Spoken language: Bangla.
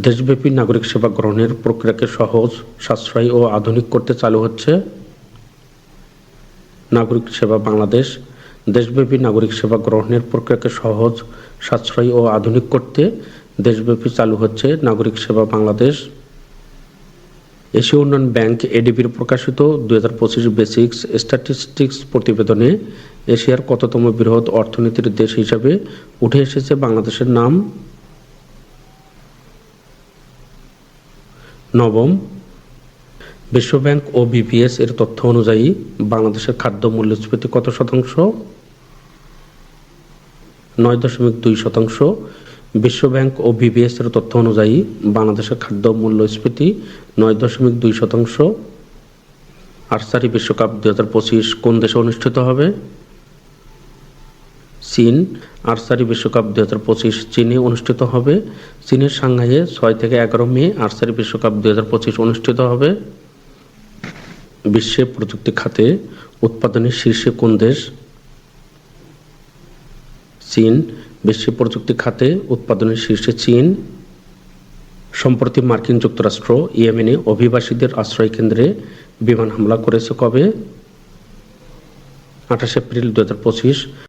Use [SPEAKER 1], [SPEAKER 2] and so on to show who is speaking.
[SPEAKER 1] দেশব্যাপী নাগরিক সেবা গ্রহণের প্রক্রিয়াকে সহজ, সাশ্রয়ী ও আধুনিক করতে চালু হচ্ছে নাগরিক সেবা বাংলাদেশ। দেশব্যাপী নাগরিক সেবা গ্রহণের প্রক্রিয়াকে সহজ, সাশ্রয়ী ও আধুনিক করতে দেশব্যাপী চালু হচ্ছে নাগরিক সেবা বাংলাদেশ। এশীয় উন্নয়ন ব্যাংক এডিবির প্রকাশিত 2025 বেসিক্স স্ট্যাটিস্টিক্স প্রতিবেদনে এশিয়ার কততম বৃহৎ অর্থনীতির দেশ হিসাবে উঠে এসেছে বাংলাদেশের নাম? নবম। বিশ্বব্যাংক ও বিপিএস এর তথ্য অনুযায়ী বাংলাদেশের খাদ্য মূল্যস্ফীতি কত শতাংশ? 9.2%। বিশ্বব্যাংক ও বিবিএস এর তথ্য অনুযায়ী বাংলাদেশের খাদ্য মূল্যস্ফীতি 9.2%। আর্চারি বিশ্বকাপ 2025 কোন দেশে অনুষ্ঠিত হবে? চীন। আর্চারি বিশ্বকাপ 2025 চীনে অনুষ্ঠিত হবে। চীনের সাংহাইয়ে 6 থেকে 11 মে আর্চারি বিশ্বকাপ 2025 অনুষ্ঠিত হবে। বিশ্বে প্রযুক্তি খাতে উৎপাদনের শীর্ষে কোন দেশ? চীন। বিশ্বে প্রযুক্তি খাতে উৎপাদনের শীর্ষে চীন। সম্প্রতি মার্কিন যুক্তরাষ্ট্র ইয়েমেনে অভিবাসীদের আশ্রয় কেন্দ্রে বিমান হামলা করেছে কবে? 28 এপ্রিল 2025।